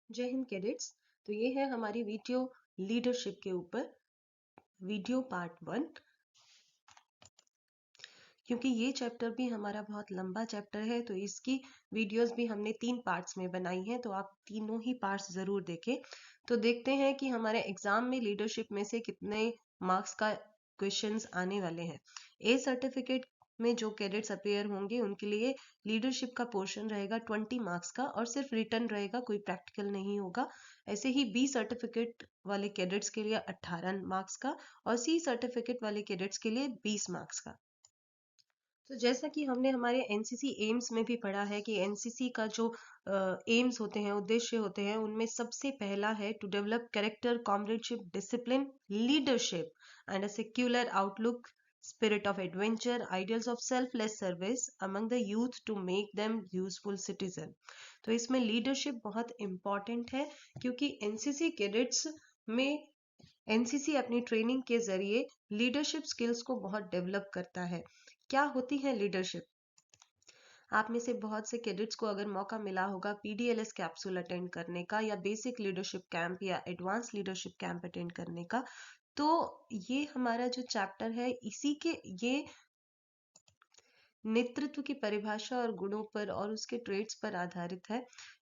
जय हिंद कैडेट्स। तो ये है हमारी वीडियो लीडरशिप के ऊपर वीडियो पार्ट 1। क्योंकि ये चैप्टर भी हमारा बहुत लंबा चैप्टर है तो इसकी वीडियोस भी हमने 3 पार्ट्स में बनाई हैं, तो आप तीनों ही पार्ट्स जरूर देखें। तो देखते हैं कि हमारे एग्जाम में लीडरशिप में से कितने मार्क्स का क्वेश्चंस आने वाले हैं। ए सर्टिफिकेट में जो कैडेट्स अपेयर होंगे उनके लिए लीडरशिप का पोर्शन रहेगा 20 मार्क्स का और सिर्फ रिटर्न रहेगा, कोई प्रैक्टिकल नहीं होगा। ऐसे ही बी सर्टिफिकेट वाले कैडेट्स के लिए 18 मार्क्स का और सी सर्टिफिकेट वाले कैडेट्स के लिए 20 मार्क्स का। तो जैसा कि हमने हमारे एनसीसी एम्स में भी पढ़ा है कि एनसीसी का जो एम्स होते हैं, उद्देश्य होते हैं, उनमें सबसे पहला है to develop character, comradeship, discipline, leadership and a secular outlook, spirit of adventure, ideals of selfless service among the youth to make them useful citizen। तो इसमें लीडरशिप बहुत इम्पॉर्टेंट है क्योंकि एनसीसी कैडेट्स में एनसीसी अपनी ट्रेनिंग के जरिए leadership skills को बहुत डेवलप करता है। क्या होती है लीडरशिप? आप में से बहुत से कैडेट्स को अगर मौका मिला होगा पीडीएलएस कैप्सूल अटेंड करने का या बेसिक लीडरशिप कैंप या एडवांस लीडरशिप कैंप अटेंड करने का, तो ये हमारा जो चैप्टर है इसी के ये नेतृत्व की परिभाषा और गुणों पर और उसके ट्रेड्स पर आधारित है।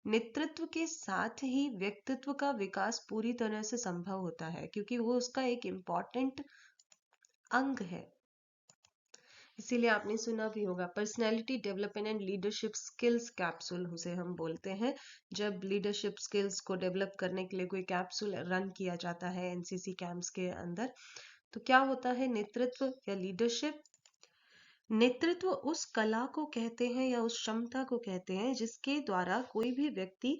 नेतृत्व के साथ ही व्यक्तित्व का विकास पूरी तरह से संभव होता है क्योंकि वो उसका एक इम्पॉर्टेंट अंग है। इसीलिए आपने सुना भी होगा personality development and leadership skills capsule उसे हम बोलते हैं। जब लीडरशिप स्किल्स को डेवलप करने के लिए कोई कैप्सूल रन किया जाता है एनसीसी कैंप्स के अंदर, तो क्या होता है? नेतृत्व या लीडरशिप, नेतृत्व उस कला को कहते हैं या उस क्षमता को कहते हैं जिसके द्वारा कोई भी व्यक्ति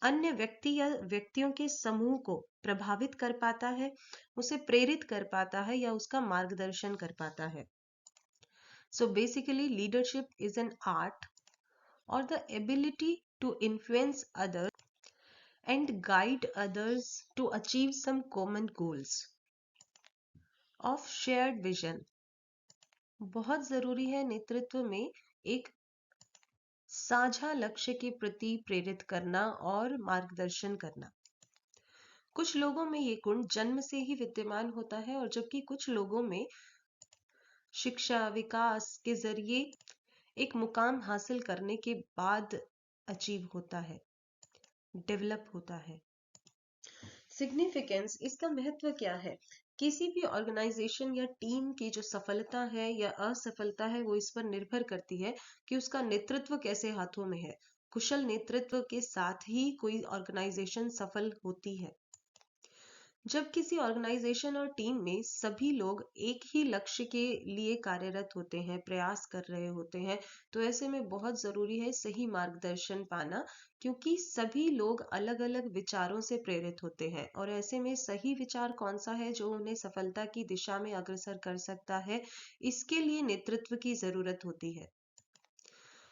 अन्य व्यक्ति या व्यक्तियों के समूह को प्रभावित कर पाता है, उसे प्रेरित कर पाता है या उसका मार्गदर्शन कर पाता है। So basically, leadership is an art or the ability to influence others and guide others to achieve some common goals of shared vision। बहुत जरूरी है नेतृत्व में एक साझा लक्ष्य के प्रति प्रेरित करना और मार्गदर्शन करना। कुछ लोगों में ये गुण जन्म से ही विद्यमान होता है और जबकि कुछ लोगों में शिक्षा विकास के जरिए एक मुकाम हासिल करने के बाद अचीव होता है, डेवलप होता है। सिग्निफिकेंस, इसका महत्व क्या है? किसी भी ऑर्गेनाइजेशन या टीम की जो सफलता है या असफलता है वो इस पर निर्भर करती है कि उसका नेतृत्व कैसे हाथों में है। कुशल नेतृत्व के साथ ही कोई ऑर्गेनाइजेशन सफल होती है। जब किसी ऑर्गेनाइजेशन और टीम में सभी लोग एक ही लक्ष्य के लिए कार्यरत होते हैं, प्रयास कर रहे होते हैं, तो ऐसे में बहुत जरूरी है सही मार्गदर्शन पाना, क्योंकि सभी लोग अलग अलग विचारों से प्रेरित होते हैं और ऐसे में सही विचार कौन सा है जो उन्हें सफलता की दिशा में अग्रसर कर सकता है, इसके लिए नेतृत्व की जरूरत होती है।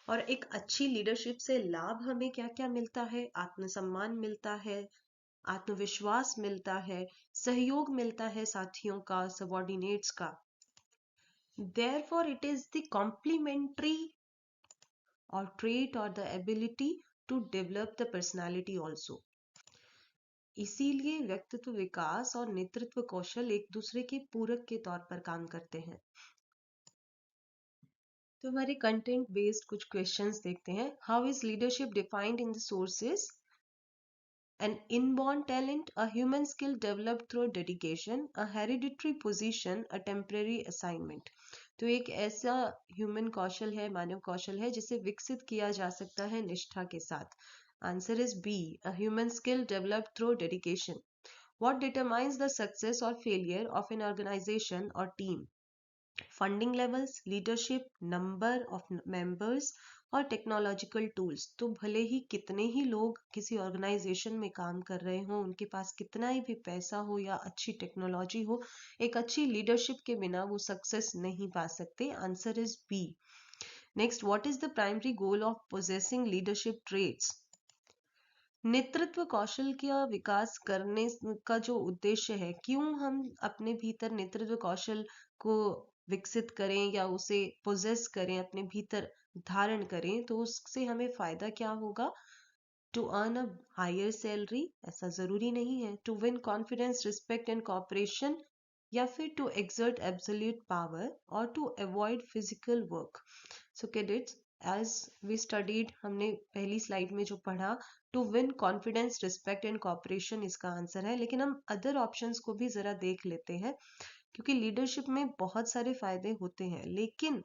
और एक अच्छी लीडरशिप से लाभ हमें क्या क्या मिलता है? आत्मसम्मान मिलता है, आत्मविश्वास मिलता है, सहयोग मिलता है साथियों का, सबॉर्डिनेट्स का। Therefore, it is the complementary or trait or the ability to develop the personality also। इसीलिए व्यक्तित्व विकास और नेतृत्व कौशल एक दूसरे के पूरक के तौर पर काम करते हैं। तो हमारे कंटेंट बेस्ड कुछ क्वेश्चंस देखते हैं। How is leadership defined in the sources? An inborn talent, a human skill developed through dedication, a hereditary position, a temporary assignment। तो एक ऐसा ह्यूमन कौशल है, मानव कौशल है जिसे विकसित किया जा सकता है निष्ठा के साथ। Answer is B, a human skill developed through dedication। What determines the success or failure of an organization or team? Funding levels, leadership, number of members और टेक्नोलॉजिकल टूल्स। तो भले ही कितने ही लोग किसी ऑर्गेनाइजेशन में काम कर रहे हो, उनके पास कितना ही भी पैसा हो या अच्छी टेक्नोलॉजी हो, एक अच्छी लीडरशिप के बिना वो सक्सेस नहीं पा सकते। Answer is B. Next, what is the primary goal of possessing leadership traits? नेतृत्व कौशल का विकास करने का जो उद्देश्य है, क्यों हम अपने भीतर नेतृत्व कौशल को विकसित करें या उसे पोजेस करें, अपने भीतर धारण करें, तो उससे हमें फायदा क्या होगा? To earn a higher salary, ऐसा जरूरी नहीं है, to win confidence, respect and cooperation, या फिर टू एक्सर्ट एब्सोल्यूट पावर और to avoid physical work. So cadets, as we studied, हमने पहली स्लाइड में जो पढ़ा, to win confidence, respect and cooperation इसका आंसर है, लेकिन हम अदर ऑप्शंस को भी जरा देख लेते हैं, क्योंकि लीडरशिप में बहुत सारे फायदे होते हैं, लेकिन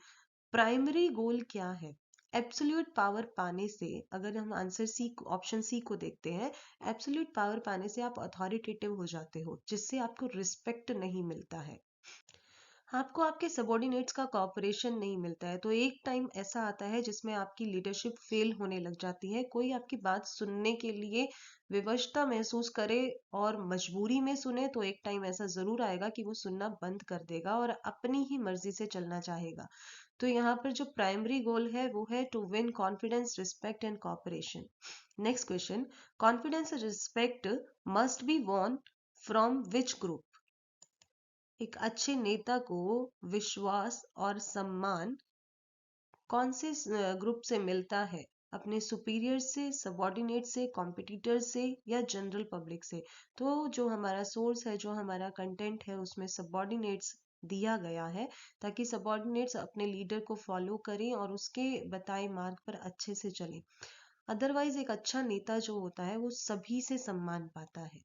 प्राइमरी गोल क्या है? एब्सोल्यूट पावर पाने से, अगर हम आंसर सी, ऑप्शन सी को देखते हैं, एब्सोल्यूट पावर पाने से आप अथॉरिटेटिव हो जाते हो, जिससे आपको रिस्पेक्ट नहीं मिलता है, आपको आपके सबॉर्डिनेट्स का कॉपरेशन नहीं मिलता है। तो एक टाइम ऐसा आता है जिसमें आपकी लीडरशिप फेल होने लग जाती है, कोई आपकी बात सुनने के लिए विवशता महसूस करे और मजबूरी में सुने, तो एक टाइम ऐसा जरूर आएगा कि वो सुनना बंद कर देगा और अपनी ही मर्जी से चलना चाहेगा। तो यहाँ पर जो प्राइमरी गोल है वो है to win confidence, respect and cooperation. Next question, confidence and respect must be won from which group? एक अच्छे नेता को विश्वास और सम्मान कौन से ग्रुप से मिलता है? अपने सुपीरियर से, सबॉर्डिनेट से, कॉम्पिटिटर से, या जनरल पब्लिक से? तो जो हमारा सोर्स है, जो हमारा कंटेंट है, उसमें सबॉर्डिनेट्स दिया गया है, ताकि सबॉर्डिनेट्स अपने लीडर को फॉलो करें और उसके बताए मार्ग पर अच्छे से चलें। अदरवाइज एक अच्छा नेता जो होता है वो सभी से सम्मान पाता है,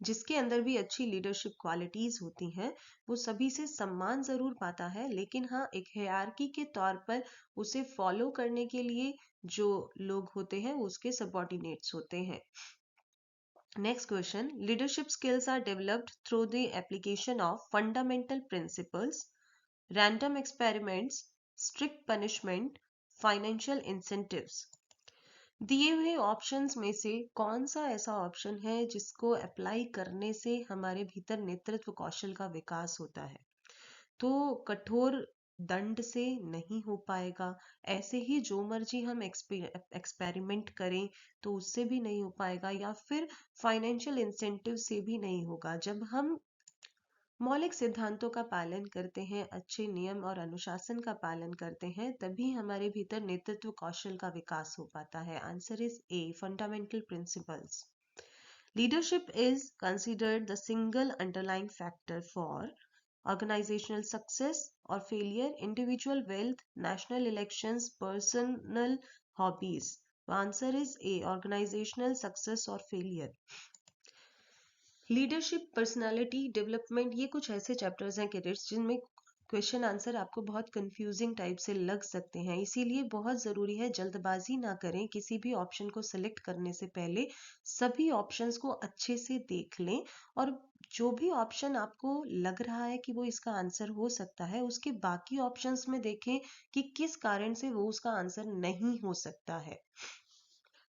जिसके अंदर भी अच्छी लीडरशिप क्वालिटीज होती हैं, वो सभी से सम्मान जरूर पाता है, लेकिन हाँ, एक हायरार्की के तौर पर उसे फॉलो करने के लिए जो लोग होते हैं वो उसके सबॉर्डिनेट्स होते हैं। Next question, leadership skills are developed through the application of fundamental principles, random experiments, strict punishment, financial incentives. दिए हुए ऑप्शंस में से कौन सा ऐसा ऑप्शन है जिसको अप्लाई करने से हमारे भीतर नेतृत्व कौशल का विकास होता है? तो कठोर दंड से नहीं हो पाएगा, ऐसे ही जो मर्जी हम एक्सपेरिमेंट करें तो उससे भी नहीं हो पाएगा, या फिर फाइनेंशियल इंसेंटिव से भी नहीं होगा। जब हम मौलिक सिद्धांतों का पालन करते हैं, अच्छे नियम और अनुशासन का पालन करते हैं, तभी हमारे भीतर नेतृत्व कौशल का विकास हो पाता है। Answer is A, fundamental principles. Leadership is considered the single underlying factor for organizational success or failure, individual wealth, national elections, personal hobbies. The answer is A, organizational success or failure. Leadership, personality development, ये कुछ ऐसे chapters हैं cadets जिनमें question answer आपको बहुत confusing type से लग सकते हैं, इसीलिए बहुत जरूरी है जल्दबाजी ना करें, किसी भी ऑप्शन को सिलेक्ट करने से पहले सभी ऑप्शंस को अच्छे से देख लें, और जो भी ऑप्शन आपको लग रहा है कि वो इसका आंसर हो सकता है, उसके बाकी ऑप्शंस में देखें कि किस कारण से वो उसका आंसर नहीं हो सकता है,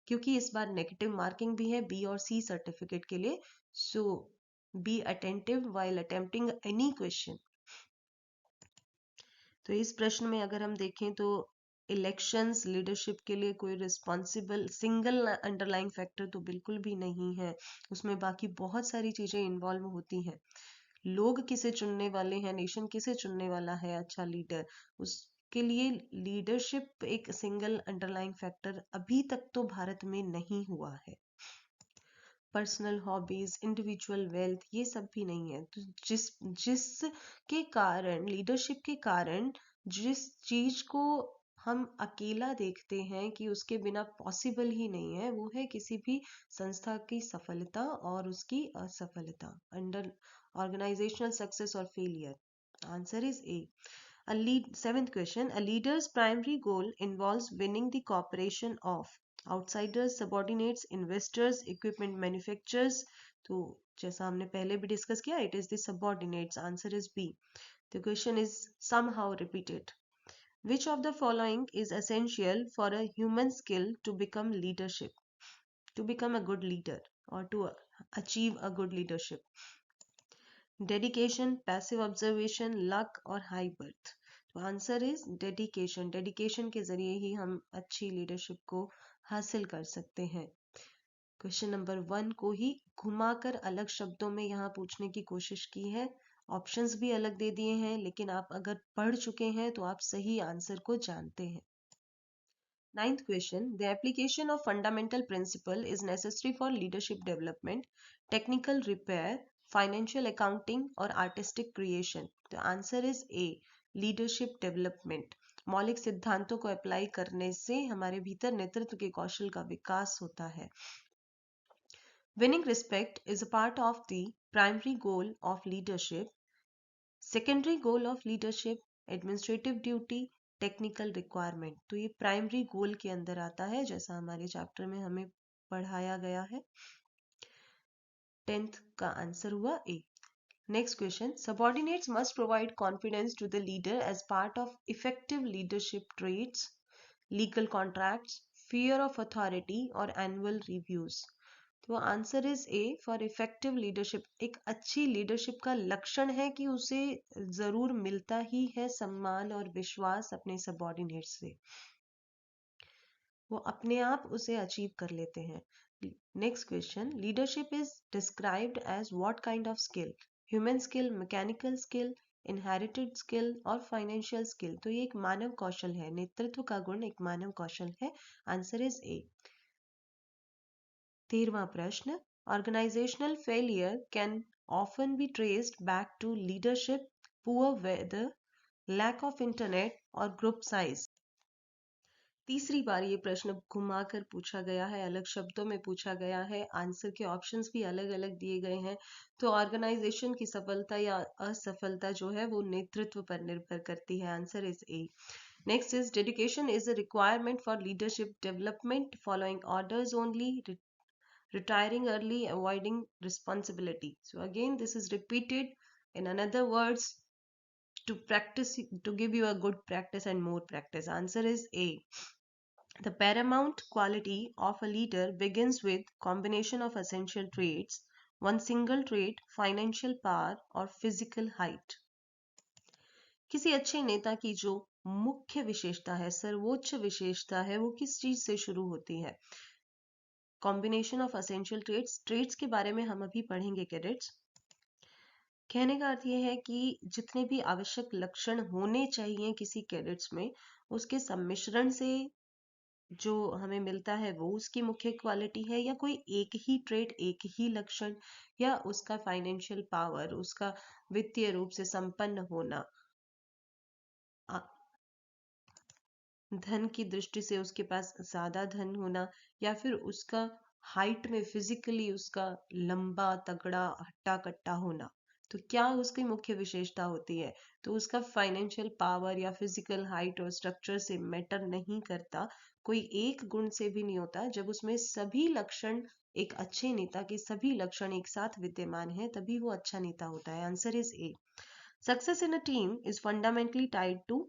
क्योंकि इस बार नेगेटिव मार्किंग भी है बी और सी सर्टिफिकेट के लिए। So be attentive while attempting any question. तो इस प्रश्न में अगर हम देखें तो इलेक्शंस लीडरशिप के लिए कोई रिस्पॉन्सिबल सिंगल अंडरलाइंग फैक्टर तो बिल्कुल भी नहीं है, उसमें बाकी बहुत सारी चीजें इन्वॉल्व होती हैं। लोग किसे चुनने वाले हैं, नेशन किसे चुनने वाला है अच्छा लीडर, उसके लिए लीडरशिप एक सिंगल अंडरलाइंग फैक्टर अभी तक तो भारत में नहीं हुआ है। पर्सनल हॉबीज, इंडिविजुअल वेल्थ, ये सब भी नहीं है। तो जिस के कारण, लीडरशिप के कारण, जिस चीज को हम अकेला देखते हैं कि उसके बिना पॉसिबल ही नहीं है, वो है किसी भी संस्था की सफलता और उसकी असफलता, अंडर ऑर्गेनाइजेशनल सक्सेस और failure. Answer is A. Seventh question, a leader's primary goal involves winning the cooperation of outsiders, subordinates, investors, equipment manufacturers. तो जैसा हमने पहले भी डिस्कस किया, it is the subordinates. Answer is B. The question is somehow repeated. Which of the following is essential for a human skill to become leadership, to become a good leader, or to achieve a good leadership? Dedication, passive observation, luck और high birth? तो answer is dedication. Dedication के जरिए ही हम अच्छी leadership को हासिल कर सकते हैं। क्वेश्चन नंबर 1 को ही घुमाकर अलग शब्दों में यहाँ पूछने की कोशिश की है, ऑप्शंस भी अलग दे दिए हैं, लेकिन आप अगर पढ़ चुके हैं तो आप सही आंसर को जानते हैं। Ninth question, the application of fundamental principle is necessary for leadership development, technical repair, financial accounting or artistic creation. The answer is A, leadership development. मौलिक सिद्धांतों को अप्लाई करने से हमारे भीतर नेतृत्व के कौशल का विकास होता है. Winning respect is a part of the primary goal of leadership. Secondary goal of leadership, administrative duty, technical requirement. तो ये प्राइमरी गोल के अंदर आता है, जैसा हमारे चैप्टर में हमें पढ़ाया गया है. 10th का आंसर हुआ A. Next question, subordinates must provide confidence to the leader as part of effective leadership traits, legal contracts, fear of authority और एनुअल रिव्यूज. तो answer is A for effective leadership. एक अच्छी leadership का लक्षण है कि उसे जरूर मिलता ही है सम्मान और विश्वास अपने सबऑर्डिनेट से, वो अपने आप उसे अचीव कर लेते हैं. Next question, leadership is described as what kind of skill? Human skill, mechanical skill, inherited skill और फाइनेंशियल स्किल. तो ये एक मानव कौशल है. नेतृत्व का गुण एक मानव कौशल है. Answer is A. 13वां प्रश्न, organisational failure can often be traced back to leadership, poor weather, lack of internet और ग्रुप साइज. तीसरी बार ये प्रश्न घुमाकर पूछा गया है, अलग शब्दों में पूछा गया है, आंसर के ऑप्शंस भी अलग अलग दिए गए हैं. तो ऑर्गेनाइजेशन की सफलता या असफलता जो है वो नेतृत्व पर निर्भर करती है. Answer is A. Next is, dedication is a requirement for leadership development, following orders only, retiring early, avoiding responsibility. So again this is repeated in another words to practice, to give you a good practice and more practice. Answer is A. The paramount quality of a leader begins with combination of essential traits, one single trait, financial power or physical height. किसी अच्छे नेता की जो मुख्य विशेषता है, सर्वोच्च विशेषता है, वो किस चीज से शुरू होती है? Combination of essential traits. Traits के बारे में हम अभी पढ़ेंगे कैडेट्स. कहने का अर्थ ये है कि जितने भी आवश्यक लक्षण होने चाहिए किसी कैडेट्स में, उसके सम्मिश्रण से जो हमें मिलता है वो उसकी मुख्य क्वालिटी है, या कोई एक ही ट्रेट, एक ही लक्षण, या उसका फाइनेंशियल पावर, उसका वित्तीय रूप से संपन्न होना, धन की दृष्टि से उसके पास ज्यादा धन होना, या फिर उसका हाइट में फिजिकली उसका लंबा तगड़ा हट्टा कट्टा होना. तो क्या उसकी मुख्य विशेषता होती है? तो उसका फाइनेंशियल पावर या फिजिकल हाइट और स्ट्रक्चर से मैटर नहीं करता, कोई एक गुण से भी नहीं होता. जब उसमें सभी लक्षण, एक अच्छे नेता के सभी लक्षण एक साथ विद्यमान है, तभी वो अच्छा नेता होता है. Answer is A. Success in a team is fundamentally tied to,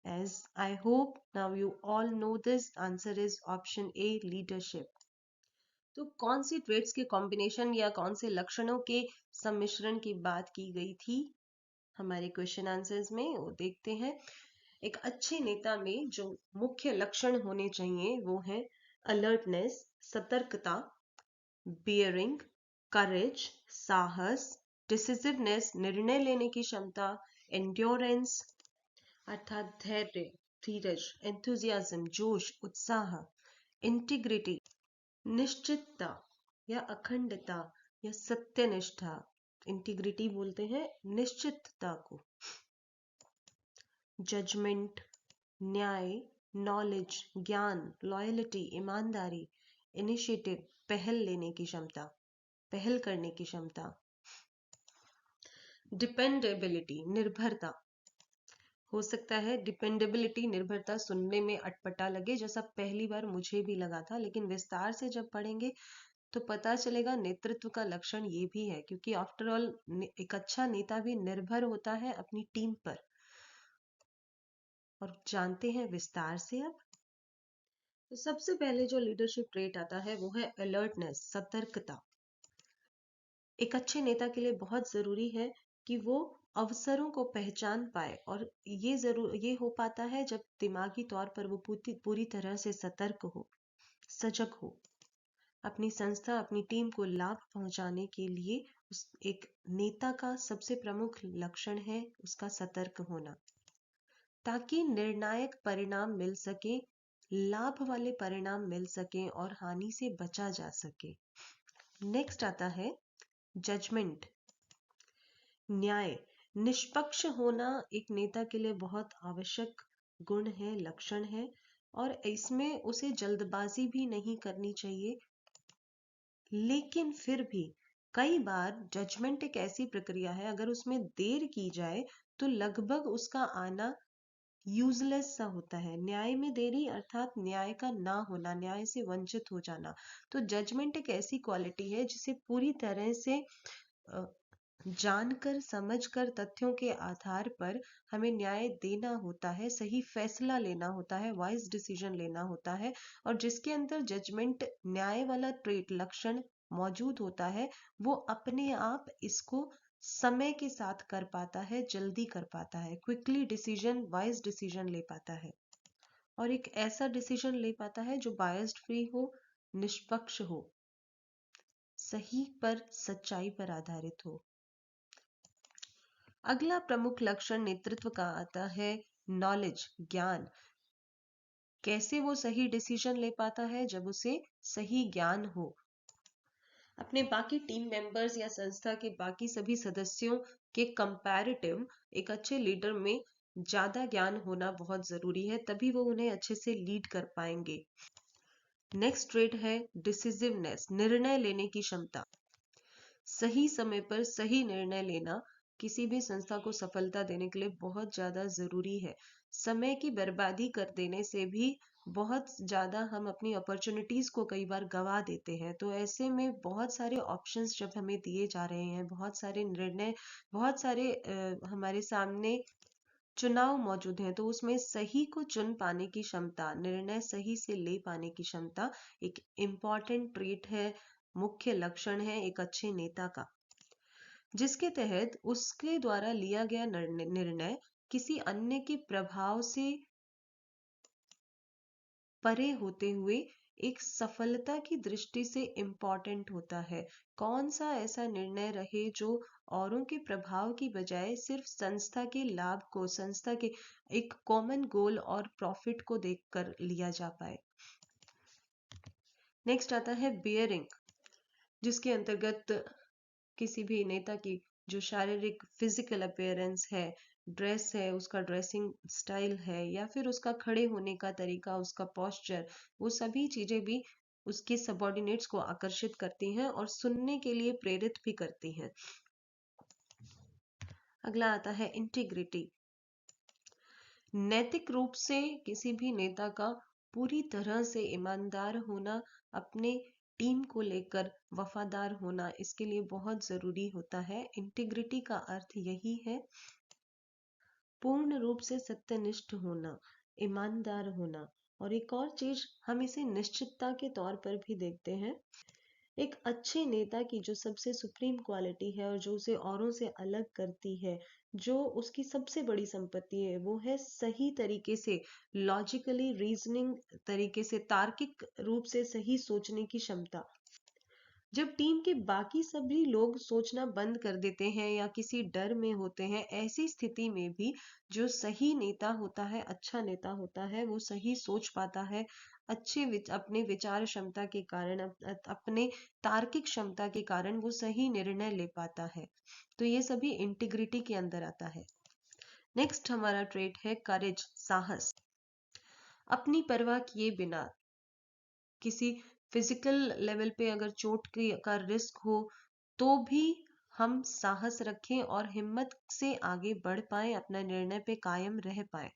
as I hope now you all know this, answer is option A, leadership. तो कौन सी ट्रेट्स के कॉम्बिनेशन या कौन से लक्षणों के सम्मिश्रण की बात की गई थी हमारे क्वेश्चन आंसर्स में, वो देखते हैं. एक अच्छे नेता में जो मुख्य लक्षण होने चाहिए वो है अलर्टनेस, सतर्कता, बियरिंग, करेज, साहस, डिसिसिवनेस, निर्णय लेने की क्षमता, एंड्योरेंस अर्थात धैर्य, धीरज, एंथुजियाज्म, जोश, उत्साह, इंटीग्रिटी, निश्चितता या अखंडता या सत्यनिष्ठा. इंटीग्रिटी बोलते हैं निश्चितता को. जजमेंट, न्याय, नॉलेज, ज्ञान, लॉयल्टी, ईमानदारी, इनिशिएटिव, पहल लेने की क्षमता, पहल करने की क्षमता. डिपेंडेबिलिटी, निर्भरता. हो सकता है डिपेंडेबिलिटी, निर्भरता सुनने में अटपटा लगे, जैसा पहली बार मुझे भी लगा था, लेकिन विस्तार से जब पढ़ेंगे तो पता चलेगा नेतृत्व का लक्षण ये भी है, क्योंकि आफ्टर ऑल एक अच्छा नेता भी निर्भर होता है अपनी टीम पर. और जानते हैं विस्तार से अब. तो सबसे पहले जो लीडरशिप ट्रेट आता है वो है अलर्टनेस, सतर्कता. एक अच्छे नेता के लिए बहुत जरूरी है कि वो अवसरों को पहचान पाए, और ये हो पाता है जब दिमागी तौर पर वो पूरी तरह से सतर्क हो, सजग हो. अपनी संस्था, अपनी टीम को लाभ पहुंचाने के लिए एक नेता का सबसे प्रमुख लक्षण है उसका सतर्क होना, ताकि निर्णायक परिणाम मिल सके लाभ वाले परिणाम मिल सके और हानि से बचा जा सके। नेक्स्ट आता है जजमेंट, न्याय। निष्पक्ष होना एक नेता के लिए बहुत आवश्यक गुण है, लक्षण है, और इसमें उसे जल्दबाजी भी नहीं करनी चाहिए। लेकिन फिर भी कई बार जजमेंट एक ऐसी प्रक्रिया है, अगर उसमें देर की जाए तो लगभग उसका आना यूजलेस सा होता है। न्याय में देरी अर्थात न्याय का ना होना, न्याय से वंचित हो जाना। तो जजमेंट एक ऐसी क्वालिटी है जिसे पूरी तरह से जानकर समझकर तथ्यों के आधार पर हमें न्याय देना होता है, सही फैसला लेना होता है, वाइज डिसीजन लेना होता है। और जिसके अंदर जजमेंट, न्याय वाला ट्रेट, लक्षण मौजूद होता है, वो अपने आप इसको समय के साथ कर पाता है, जल्दी कर पाता है, क्विकली डिसीजन, वाइज डिसीजन ले पाता है, और एक ऐसा डिसीजन ले पाता है जो बायस्ड फ्री हो, निष्पक्ष हो, सही पर, सच्चाई पर आधारित हो। अगला प्रमुख लक्षण नेतृत्व का आता है नॉलेज, ज्ञान। कैसे वो सही डिसीजन ले पाता है? जब उसे सही ज्ञान हो। अपने बाकी टीम मेंबर्स या संस्था के बाकी सभी सदस्यों के कंपैरेटिव एक अच्छे लीडर में ज्यादा ज्ञान होना बहुत जरूरी है, तभी वो उन्हें अच्छे से लीड कर पाएंगे। नेक्स्ट ट्रेट है डिसिसिवनेस, निर्णय लेने की क्षमता। सही समय पर सही निर्णय लेना किसी भी संस्था को सफलता देने के लिए बहुत ज्यादा जरूरी है। समय की बर्बादी कर देने से भी बहुत ज्यादा हम अपनी अपॉर्चुनिटीज को कई बार गवा देते हैं। तो ऐसे में बहुत सारे ऑप्शंस जब हमें दिए जा रहे हैं, बहुत सारे निर्णय, बहुत सारे हमारे सामने चुनाव मौजूद हैं, तो उसमें सही को चुन पाने की क्षमता, निर्णय सही से ले पाने की क्षमता एक इम्पॉर्टेंट ट्रेट है, मुख्य लक्षण है एक अच्छे नेता का, जिसके तहत उसके द्वारा लिया गया निर्णय किसी अन्य के प्रभाव से परे होते हुए एक सफलता की दृष्टि से इम्पॉर्टेंट होता है। कौन सा ऐसा निर्णय रहे जो औरों के प्रभाव की बजाय सिर्फ संस्था के लाभ को, संस्था के एक कॉमन गोल और प्रॉफिट को देखकर लिया जा पाए। नेक्स्ट आता है बियरिंग, जिसके अंतर्गत किसी भी नेता की जो शारीरिक फिजिकल अपीयरेंस है, ड्रेस है, उसका ड्रेसिंग स्टाइल है, या फिर उसका खड़े होने का तरीका, उसका पोस्चर, वो सभी चीजें भी उसके सबॉर्डिनेट्स को आकर्षित करती हैं और सुनने के लिए प्रेरित भी करती हैं। अगला आता है इंटीग्रिटी, नैतिक रूप से किसी भी नेता का पूरी तरह से ईमानदार होना, अपने टीम को लेकर वफादार होना इसके लिए बहुत जरूरी होता है। इंटीग्रिटी का अर्थ यही है, पूर्ण रूप से सत्यनिष्ठ होना, ईमानदार होना। और एक और चीज हम इसे निश्चितता के तौर पर भी देखते हैं। एक अच्छे नेता की जो सबसे सुप्रीम क्वालिटी है और जो उसे औरों से अलग करती है, जो उसकी सबसे बड़ी संपत्ति है, वो है सही तरीके से, लॉजिकली रीजनिंग तरीके से, तार्किक रूप से सही सोचने की क्षमता। जब टीम के बाकी सभी लोग सोचना बंद कर देते हैं या किसी डर में होते हैं, ऐसी स्थिति में भी जो सही नेता होता है, अच्छा नेता होता है, वो सही सोच पाता है, अपने विचार क्षमता के कारण, अपने तार्किक क्षमता के कारण वो सही निर्णय ले पाता है। तो ये सभी इंटीग्रिटी के अंदर आता है। नेक्स्ट हमारा ट्रेट है करेज, साहस। अपनी परवाह किए बिना किसी फिजिकल लेवल पे अगर चोट का रिस्क हो तो भी हम साहस रखें और हिम्मत से आगे बढ़ पाए, अपना निर्णय पे कायम रह पाए।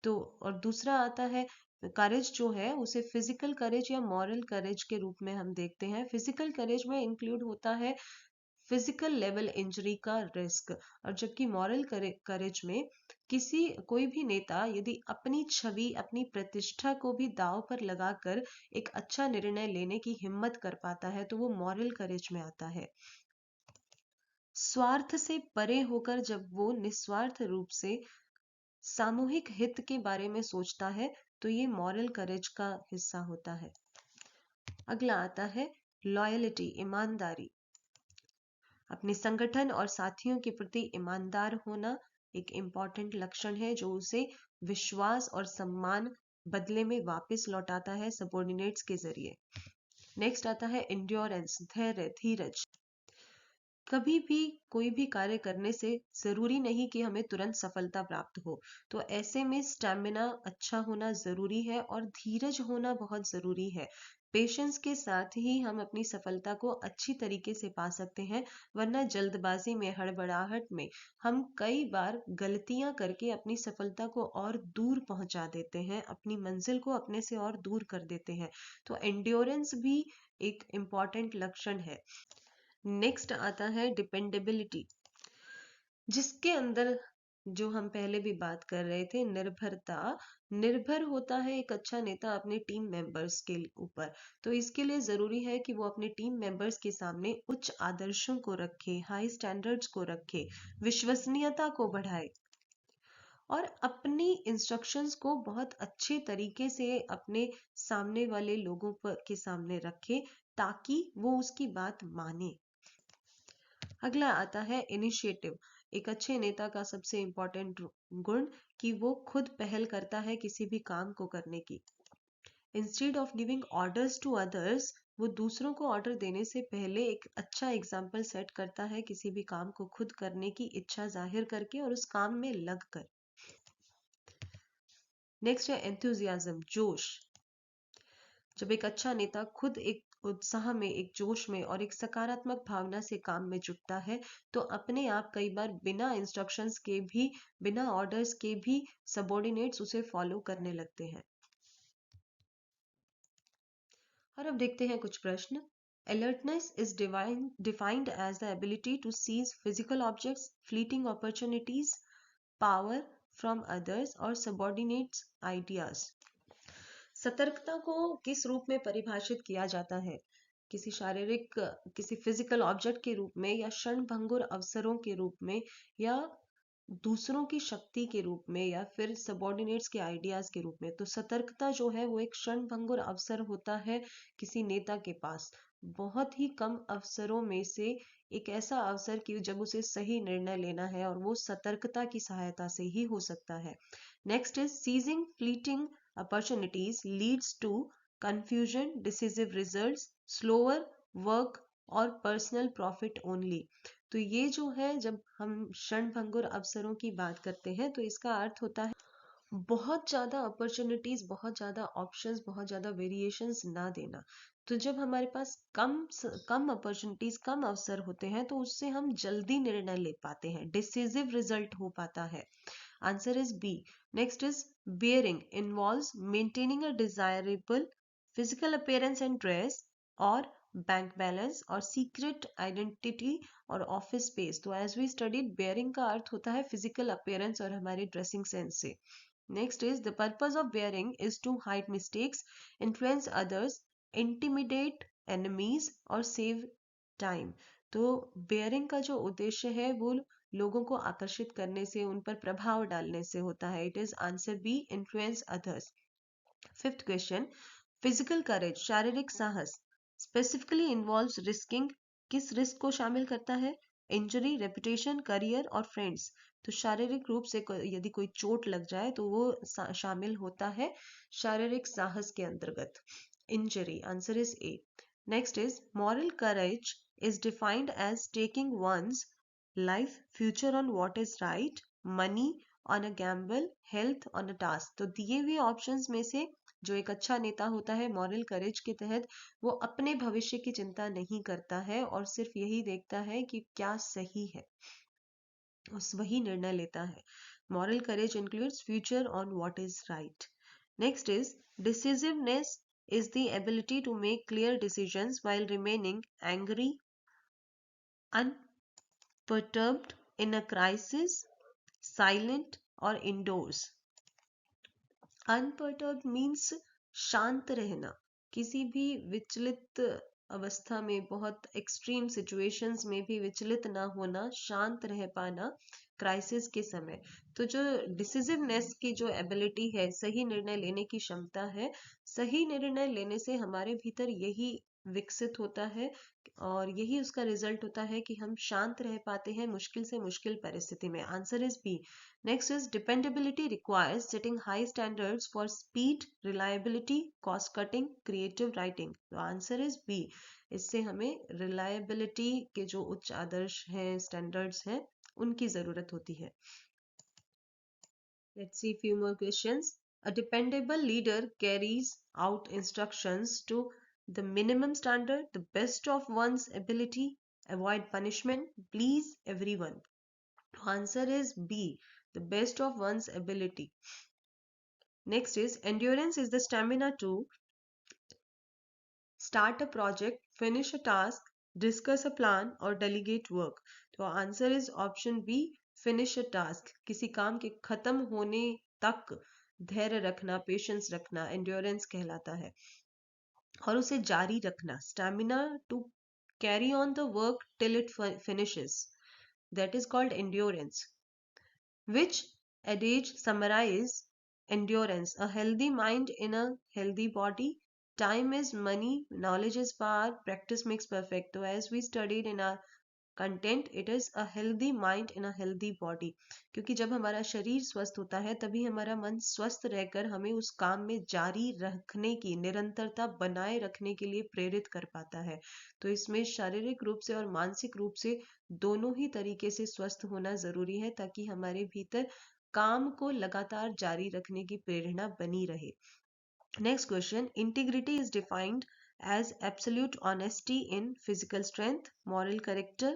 तो और दूसरा आता है करेज, जो है उसे फिजिकल करेज या मॉरल करेज के रूप में हम देखते हैं। फिजिकल करेज में इंक्लूड होता है फिजिकल लेवल इंजरी का रिस्क, और जबकि मॉरल करेज में कोई भी नेता यदि अपनी छवि, अपनी प्रतिष्ठा को भी दांव पर लगाकर एक अच्छा निर्णय लेने की हिम्मत कर पाता है, तो वो मॉरल करेज में आता है। स्वार्थ से परे होकर जब वो निस्वार्थ रूप से सामूहिक हित के बारे में सोचता है, तो ये मॉरल करेज का हिस्सा होता है। अगला आता है लॉयल्टी, ईमानदारी। अपने संगठन और साथियों के प्रति ईमानदार होना एक इम्पॉर्टेंट लक्षण है जो उसे विश्वास और सम्मान बदले में वापस लौटाता है सबॉर्डिनेट्स के जरिए। नेक्स्ट आता है इंड्योरेंस, धैर्य, धीरज। कभी भी कोई भी कार्य करने से जरूरी नहीं कि हमें तुरंत सफलता प्राप्त हो, तो ऐसे में स्टैमिना अच्छा होना जरूरी है और धीरज होना बहुत जरूरी है। पेशेंस के साथ ही हम अपनी सफलता को अच्छी तरीके से पा सकते हैं, वरना जल्दबाजी में, हड़बड़ाहट में हम कई बार गलतियां करके अपनी सफलता को और दूर पहुंचा देते हैं, अपनी मंजिल को अपने से और दूर कर देते हैं। तो एंड्योरेंस भी एक इम्पॉर्टेंट लक्षण है। नेक्स्ट आता है डिपेंडेबिलिटी, जिसके अंदर जो हम पहले भी बात कर रहे थे, निर्भरता। निर्भर होता है एक अच्छा नेता अपने टीम मेंबर्स के ऊपर। तो इसके लिए जरूरी है कि वो अपने टीम मेंबर्स के सामने उच्च आदर्शों को रखे, हाई स्टैंडर्ड्स को रखे, विश्वसनीयता को बढ़ाए और अपनी इंस्ट्रक्शंस को बहुत अच्छे तरीके से अपने सामने वाले लोगों पर के सामने रखे, ताकि वो उसकी बात माने। अगला आता है इनिशिएटिव। एक अच्छे नेता का सबसे इम्पोर्टेंट गुण कि वो खुद पहल करता है किसी भी काम को करने की। Instead of giving orders to others, वो दूसरों को ऑर्डर देने से पहले एक अच्छा एग्जाम्पल सेट करता है, किसी भी काम को खुद करने की इच्छा जाहिर करके और उस काम में लग कर। नेक्स्ट है एंथुजियाज्म, जोश। जब एक अच्छा नेता खुद एक उत्साह में, एक जोश में और एक सकारात्मक भावना से काम में जुटता है, तो अपने आप कई बार बिना इंस्ट्रक्शंस के भी, बिना ऑर्डर्स के भी सबॉर्डिनेट्स उसे फॉलो करने लगते हैं। और अब देखते हैं कुछ प्रश्न। Alertness is defined as the ability to seize physical objects, fleeting opportunities, power from others or subordinates ideas. सतर्कता को किस रूप में परिभाषित किया जाता है? किसी शारीरिक, किसी फिजिकल ऑब्जेक्ट के रूप में, या क्षणभंगुर अवसरों के रूप में, या दूसरों की शक्ति के रूप में, या फिर सबॉर्डिनेट्स के आइडियाज के रूप में। तो सतर्कता जो है वो एक क्षणभंगुर अवसर होता है किसी नेता के पास। बहुत ही कम अवसरों में से एक ऐसा अवसर कि जब उसे सही निर्णय लेना है, और वो सतर्कता की सहायता से ही हो सकता है। Next is seizing fleeting opportunities leads to confusion, decisive results, slower work और personal profit only। तो ये जो है, जब हम क्षणभंगुर अवसरों की बात करते हैं, तो इसका अर्थ होता है बहुत ज्यादा अपॉर्चुनिटीज, बहुत ज्यादा ऑप्शंस, बहुत ज्यादा वेरिएशंस ना देना। तो जब हमारे पास कम अपॉर्चुनिटीज, कम अवसर होते हैं, तो उससे हम जल्दी निर्णय ले पाते हैं, डिसिसिव रिजल्ट हो पाता है। Answer is B. Next is bearing involves maintaining a desirable physical appearance and dress, or bank balance, or secret identity, और office space। तो as we studied, bearing का अर्थ होता है physical appearance और हमारे dressing sense से। Next is the purpose of bearing is to hide mistakes, influence others, intimidate enemies, और save time। तो bearing का जो उद्देश्य है वो लोगों को आकर्षित करने से, उन पर प्रभाव डालने से होता है। It is answer B, influence others. Fifth question, physical courage, शारीरिक साहस, स्पेसिफिकली इन्वॉल्व्स रिस्किंग, किस रिस्क को शामिल करता है? इंजरी, रेपुटेशन, करियर और फ्रेंड्स। तो शारीरिक रूप से यदि कोई चोट लग जाए तो वो शामिल होता है शारीरिक साहस के अंतर्गत। Injury, answer is A. Next is moral courage is defined as taking one's life, future on what is right, money on a gamble, health on a task। तो दिए हुए ऑप्शंस में से जो एक अच्छा नेता होता है, मॉरल करेज के तहत वो अपने भविष्य की चिंता नहीं करता है और सिर्फ यही देखता है कि क्या सही है, उस वही निर्णय लेता है। Moral courage includes future on what is right. Next is decisiveness is the ability to make clear decisions while remaining angry, unperturbed in a crisis, silent or indoors। Unperturbed means शांत रहना, किसी भी विचलित अवस्था में, बहुत एक्सट्रीम सिचुएशंस में भी विचलित ना होना, शांत रह पाना क्राइसिस के समय। तो जो डिसिसिवनेस की जो एबिलिटी है, सही निर्णय लेने की क्षमता है, सही निर्णय लेने से हमारे भीतर यही विकसित होता है और यही उसका रिजल्ट होता है कि हम शांत रह पाते हैं मुश्किल से मुश्किल परिस्थिति में। Answer is B. Next is dependability requires setting high standards for speed, reliability, cost cutting, creative writing. तो आंसर इज बी। इससे हमें रिलायबिलिटी के जो उच्च आदर्श हैं, स्टैंडर्ड्स हैं, उनकी जरूरत होती है। Let's see few more questions. A dependable leader carries out instructions to the minimum standard, the best of one's ability, avoid punishment, please everyone. Answer is B, the best of one's ability. Next is endurance is the stamina to start a project, finish a task, discuss a plan or delegate work. तो answer is option B, finish a task. किसी काम के खत्म होने तक धैर्य रखना, patience रखना एंड्योरेंस कहलाता है। और उसे जारी रखना, stamina to carry on the work till it finishes, that is called endurance. Which adage summarize endurance? A healthy mind in a healthy body. Time is money, knowledge is power, practice makes perfect. So as we studied in our content, it is a healthy mind in a healthy body. क्योंकि जब हमारा शरीर स्वस्थ होता है तभी हमारा मन स्वस्थ रहकर हमें उस काम में जारी रखने की, निरंतरता बनाए रखने के लिए प्रेरित कर पाता है। तो इसमें शारीरिक रूप से और मानसिक रूप से दोनों ही तरीके से स्वस्थ होना जरूरी है ताकि हमारे भीतर काम को लगातार जारी रखने की प्रेरणा बनी रहे। Next question. Integrity is defined as absolute honesty in physical strength, moral character,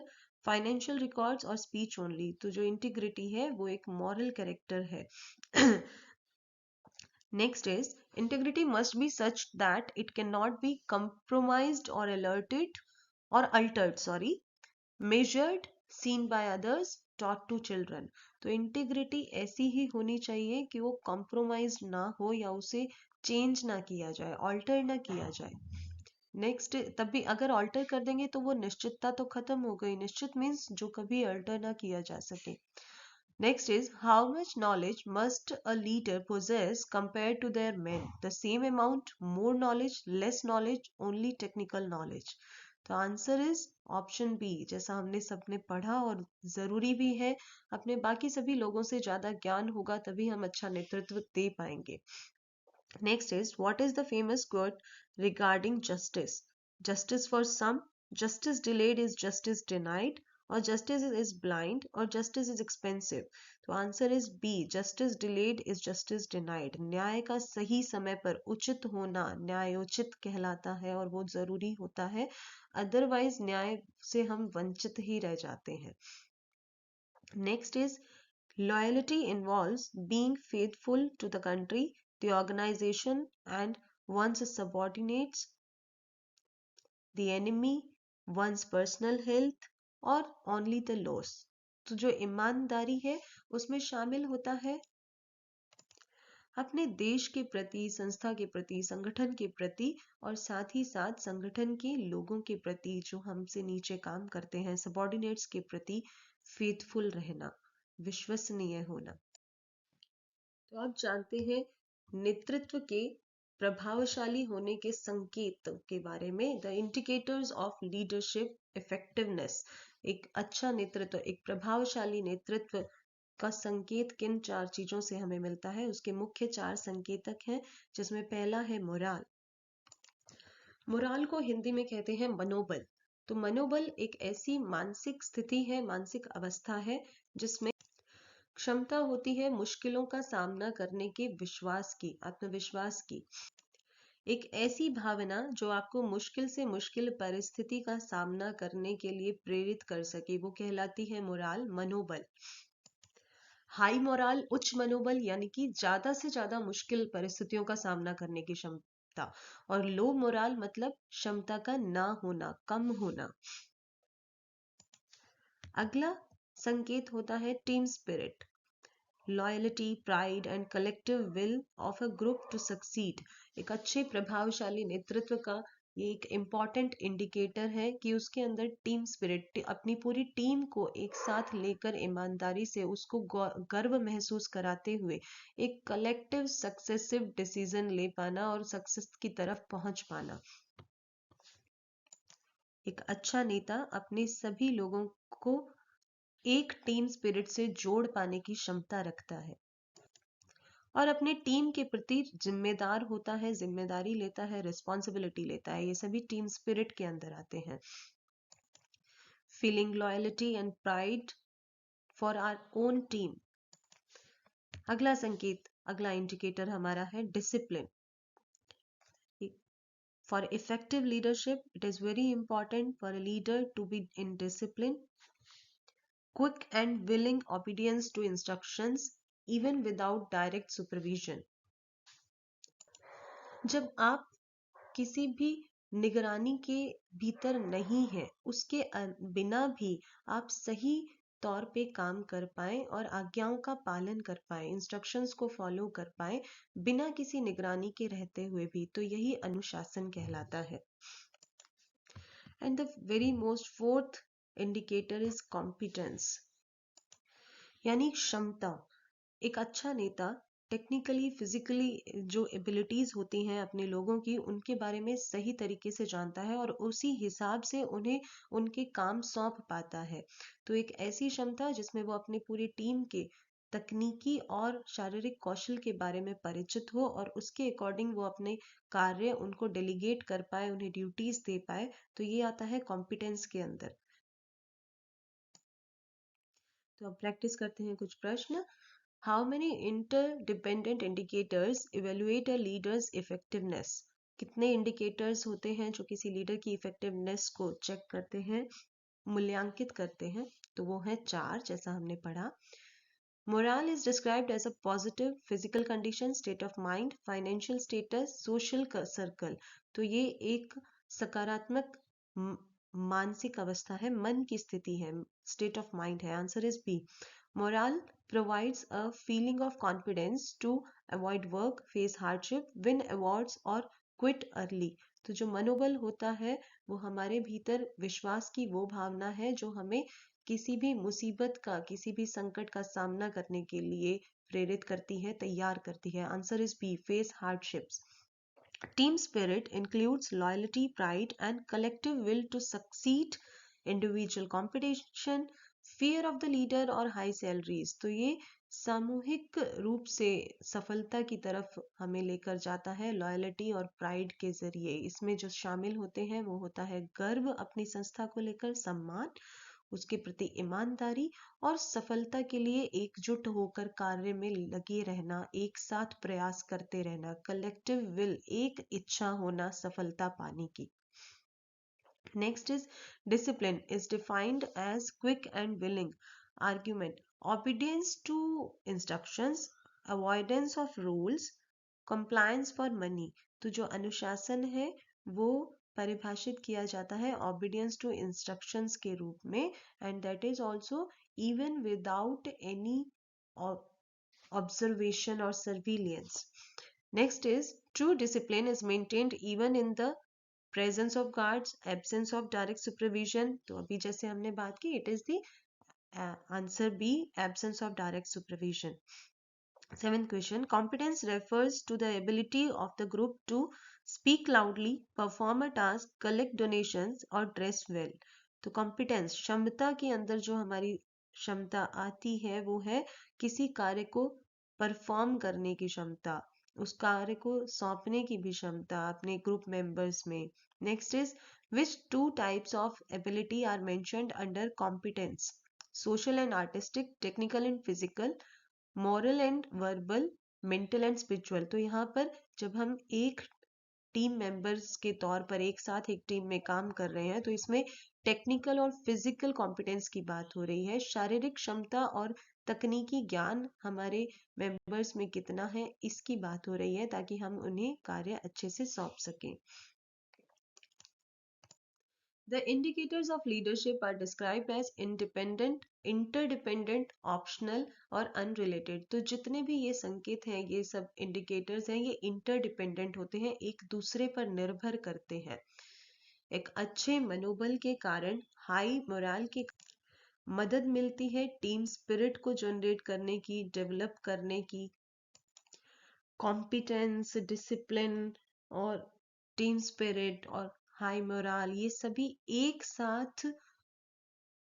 financial records और speech only. तो जो integrity है वो एक moral character है। Next is integrity must be such that it cannot be compromised or altered, measured, seen by others, taught to children. तो integrity ऐसी ही होनी चाहिए कि वो कॉम्प्रोमाइज ना हो या उसे चेंज ना किया जाए, ऑल्टर ना किया जाए। नेक्स्ट, तभी अगर ऑल्टर कर देंगे तो वो निश्चितता तो खत्म हो गई। निश्चित मीन्स जो कभी अल्टर ना किया जा सके। Next is how much knowledge must a leader possess compared to their men? The same amount, more knowledge, less knowledge, only technical knowledge. तो आंसर इज ऑप्शन बी, जैसा हमने सबने पढ़ा और जरूरी भी है। अपने बाकी सभी लोगों से ज्यादा ज्ञान होगा तभी हम अच्छा नेतृत्व दे पाएंगे। Next is what is the famous quote regarding justice? Justice for some, justice delayed is justice denied, or justice is blind, or justice is expensive. तो answer is B, justice delayed is justice denied. न्याय का सही समय पर उचित होना न्यायोचित कहलाता है और वो जरूरी होता है, अदरवाइज न्याय से हम वंचित ही रह जाते हैं। Next is loyalty involves being faithful to the country, the organization, and one's subordinates, the enemy, one's personal health, और only the laws. तो जो ईमानदारी है उसमें शामिल होता है अपने देश के प्रति, संस्था के प्रति, संगठन के प्रति और साथ ही साथ संगठन के लोगों के प्रति जो हमसे नीचे काम करते हैं, सबॉर्डिनेट्स के प्रति फेथफुल रहना, विश्वसनीय होना। तो आप जानते हैं नेतृत्व के प्रभावशाली होने के संकेत के बारे में। The indicators of leadership effectiveness. एक अच्छा नेतृत्व, एक प्रभावशाली नेतृत्व का संकेत किन चार चीजों से हमें मिलता है? उसके मुख्य चार संकेतक हैं, जिसमें पहला है मोराल। मोराल को हिंदी में कहते हैं मनोबल। तो मनोबल एक ऐसी मानसिक स्थिति है, मानसिक अवस्था है जिसमें क्षमता होती है मुश्किलों का सामना करने के विश्वास की, आत्मविश्वास की। एक ऐसी भावना जो आपको मुश्किल से मुश्किल परिस्थिति का सामना करने के लिए प्रेरित कर सके, वो कहलाती है मोराल, मनोबल। हाई मोराल, उच्च मनोबल, यानी कि ज्यादा से ज्यादा मुश्किल परिस्थितियों का सामना करने की क्षमता। और लो मोराल मतलब क्षमता का ना होना, कम होना। अगला संकेत होता है team spirit. Loyalty, pride and collective will of a group to succeed. एक अच्छे प्रभावशाली नेतृत्व का ये एक इम्पॉर्टेंट इंडिकेटर है कि उसके अंदर टीम स्पिरिट, अपनी पूरी टीम को एक साथ लेकर ईमानदारी से उसको गर्व महसूस कराते हुए एक कलेक्टिव सक्सेसिव डिसीजन ले पाना और सक्सेस की तरफ पहुंच पाना। एक अच्छा नेता अपने सभी लोगों को एक टीम स्पिरिट से जोड़ पाने की क्षमता रखता है और अपने टीम के प्रति जिम्मेदार होता है, जिम्मेदारी लेता है, रिस्पॉन्सिबिलिटी लेता है। ये सभी टीम स्पिरिट के अंदर आते हैं। Feeling loyalty and pride for our own team. अगला संकेत, अगला इंडिकेटर हमारा है discipline. For effective leadership, it is very important for a leader to be in discipline, quick and willing obedience to instructions, even without direct supervision. जब आप किसी भी निगरानी के भीतर नहीं है, उसके बिना भी आप सही तौर पे काम कर पाए और आज्ञाओं का पालन कर पाए, इंस्ट्रक्शंस को फॉलो कर पाए बिना किसी निगरानी के रहते हुए भी, तो यही अनुशासन कहलाता है। And the very most fourth indicator is competence, यानी क्षमता। एक अच्छा नेता टेक्निकली फिजिकली जो एबिलिटीज होती हैं अपने लोगों की, उनके बारे में सही तरीके से जानता है और उसी हिसाब से उन्हें उनके काम सौंप पाता है। तो एक ऐसी क्षमता जिसमें वो अपने पूरी टीम के तकनीकी और शारीरिक कौशल के बारे में परिचित हो और उसके अकॉर्डिंग वो अपने कार्य उनको डेलीगेट कर पाए, उन्हें ड्यूटीज दे पाए, तो ये आता है कॉम्पिटेंस के अंदर। तो अब प्रैक्टिस करते हैं कुछ प्रश्न। How many interdependent indicators evaluate a leaders effectiveness? कितने इंडिकेटर्स होते हैं जो किसी लीडर की इफेक्टिवनेस को चेक करते हैं, मूल्यांकित करते हैं? तो वो है 4, जैसा हमने पढ़ा। Morale is described as a positive physical condition, state of mind, financial status, social circle. तो ये एक सकारात्मक मानसिक अवस्था है, मन की स्थिति है, state of mind है। Answer is B. Morale provides a feeling of confidence to avoid work, face hardship, win awards और quit early. तो जो मनोबल होता है वो हमारे भीतर विश्वास की वो भावना है जो हमें किसी भी मुसीबत का, किसी भी संकट का सामना करने के लिए प्रेरित करती है, तैयार करती है। Answer is B, face hardships. Team spirit includes loyalty, pride and collective will to succeed, individual competition, fear of the leader और हाई सैलरीज। तो ये सामूहिक रूप से सफलता की तरफ हमें लेकर जाता है लॉयल्टी और प्राइड के जरिए। इसमें जो शामिल होते हैं वो होता है गर्व अपनी संस्था को लेकर, सम्मान, उसके प्रति ईमानदारी और सफलता के लिए एकजुट होकर कार्य में लगे रहना, एक साथ प्रयास करते रहना, कलेक्टिव विल, एक इच्छा होना सफलता पाने की। Next is discipline is defined as quick and willing argument, obedience to instructions, avoidance of rules, compliance for money. तो जो अनुशासन है वो परिभाषित किया जाता है obedience to instructions के रूप में, and that is also even without any observation or surveillance. Next is true discipline is maintained even in the presence of guards, absence of direct supervision. तो अभी जैसे हमने बात की, it is the answer B, absence of direct supervision. Seventh question, competence refers to the ability of the group to speak loudly, perform a task, collect donations और dress well. तो competence, क्षमता के अंदर जो हमारी क्षमता आती है वो है किसी कार्य को परफॉर्म करने की क्षमता, उस कार्य को सौंपने की भी क्षमता अपने ग्रुप मेंबर्स में। Next is which 2 types of ability are mentioned under competence? Social and artistic, technical and physical, moral and verbal, mental and spiritual. तो यहाँ पर जब हम एक टीम मेंबर्स के तौर पर एक साथ एक टीम में काम कर रहे हैं तो इसमें टेक्निकल और फिजिकल कॉम्पिटेंस की बात हो रही है, शारीरिक क्षमता और तकनीकी ज्ञान हमारे मेंबर्स में कितना है इसकी बात हो रही है, ताकि हम उन्हें कार्य अच्छे से सौंप सकें। The indicators of leadership are described as independent, interdependent, optional और unrelated. तो जितने भी ये संकेत हैं, ये सब indicators हैं, ये interdependent होते हैं, एक दूसरे पर निर्भर करते हैं। एक अच्छे मनोबल के कारण, हाई मोरल के मदद मिलती है टीम स्पिरिट को जनरेट करने की, डेवलप करने की। कॉम्पिटेंस, डिसिप्लिन और टीम स्पिरिट और हाई मोराल, ये सभी एक साथ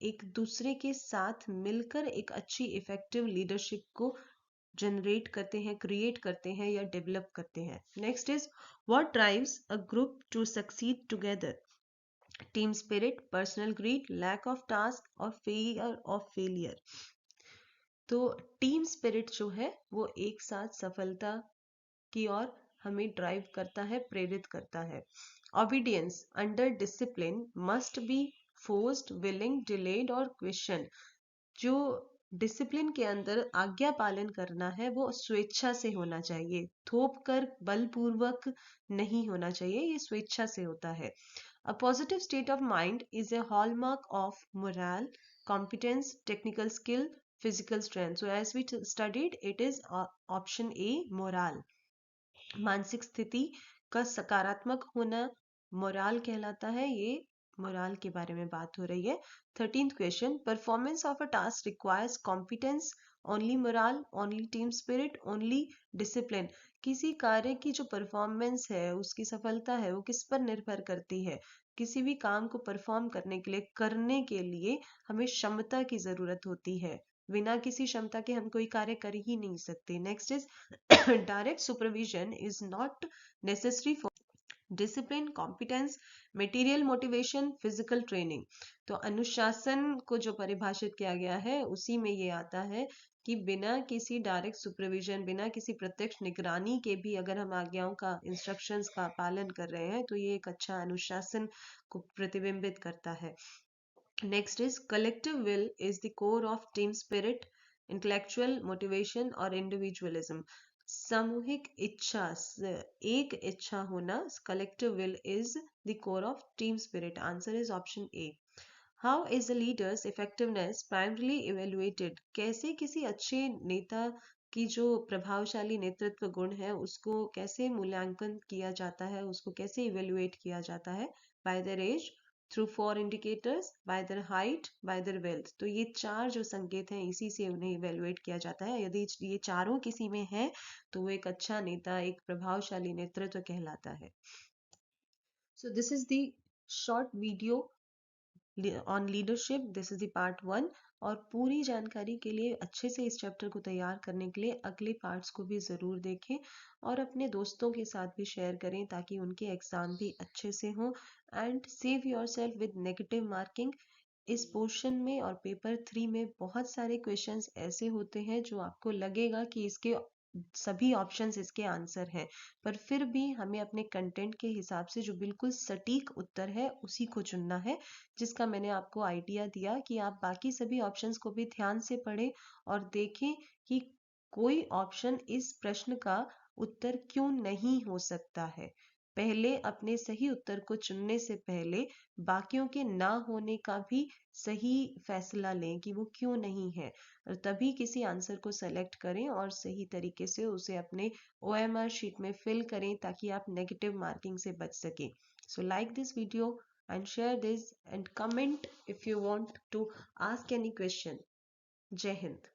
एक दूसरे के साथ मिलकर एक अच्छी इफेक्टिव लीडरशिप को जनरेट करते हैं, क्रिएट करते हैं या डेवलप करते हैं। Next is what drives a group to succeed together? Team spirit, personal greed, lack of task और फेयर ऑफ फेलियर। तो टीम स्पिरिट जो है वो एक साथ सफलता की ओर हमें ड्राइव करता है, प्रेरित करता है। Obedience under discipline must be forced, willing, delayed और क्वेश्चन। जो डिसिप्लिन के अंदर आज्ञा पालन करना है वो स्वेच्छा से होना चाहिए, थोप कर बलपूर्वक नहीं होना चाहिए, ये स्वेच्छा से होता है। A positive state of mind is a hallmark of morale, competence, technical skill, physical strength. So as we studied, it is option A, morale. मानसिक स्थिति का सकारात्मक होना मोराल कहलाता है। ये मोराल के बारे में बात हो रही है। 13th question, performance of a task requires competence, only morale, only team spirit, only discipline. किसी कार्य की जो परफॉर्मेंस है, उसकी सफलता है, वो किस पर निर्भर करती है? किसी भी काम को परफॉर्म करने के लिए हमें क्षमता की जरूरत होती है। बिना किसी क्षमता के हम कोई कार्य कर ही नहीं सकते। Next is direct supervision is not necessary for discipline, competence, material motivation, physical training। तो अनुशासन को जो परिभाषित किया गया है उसी में ये आता है कि बिना किसी डायरेक्ट सुपरविजन, बिना किसी प्रत्यक्ष निगरानी के भी अगर हम आज्ञाओं का, इंस्ट्रक्शंस का पालन कर रहे हैं तो ये एक अच्छा अनुशासन को प्रतिबिंबित करता है। Next is collective will is the core of team spirit, intellectual motivation और इंडिविजुअलिज्म। सामूहिक इच्छा, एक इच्छा होना, collective will is the core of team spirit. Answer is option A. How is the leaders effectiveness primarily evaluated? कैसे किसी अच्छे नेता की जो प्रभावशाली नेतृत्व गुण है उसको कैसे मूल्यांकन किया जाता है, उसको कैसे इवेल्युएट किया जाता है? By their age, through 4 indicators, by their height, by their wealth. तो ये चार जो संकेत हैं इसी से उन्हें इवेल्युएट किया जाता है। यदि ये चारों किसी में है तो वो एक अच्छा नेता, एक प्रभावशाली नेतृत्व कहलाता है। So this is the short video on leadership, this is the part 1। और पूरी जानकारी के लिए, अच्छे से इस चैप्टर को तैयार करने के लिए अगले पार्ट्स को भी ज़रूर देखें और अपने दोस्तों के साथ भी शेयर करें ताकि उनके एग्ज़ाम भी अच्छे से हों। And save your self with negative marking. इस पोर्शन में और पेपर 3 में बहुत सारे क्वेश्चंस ऐसे होते हैं जो आपको लगेगा कि इसके सभी ऑप्शंस इसके आंसर हैं, पर फिर भी हमें अपने कंटेंट के हिसाब से जो बिल्कुल सटीक उत्तर है उसी को चुनना है, जिसका मैंने आपको आइडिया दिया कि आप बाकी सभी ऑप्शंस को भी ध्यान से पढ़ें और देखें कि कोई ऑप्शन इस प्रश्न का उत्तर क्यों नहीं हो सकता है। पहले अपने सही उत्तर को चुनने से पहले बाकियों के ना होने का भी सही फैसला लें कि वो क्यों नहीं है, और तभी किसी आंसर को सेलेक्ट करें और सही तरीके से उसे अपने OMR शीट में फिल करें ताकि आप नेगेटिव मार्किंग से बच सकें। So like this video and share this and comment if you want to ask any question. Jai Hind.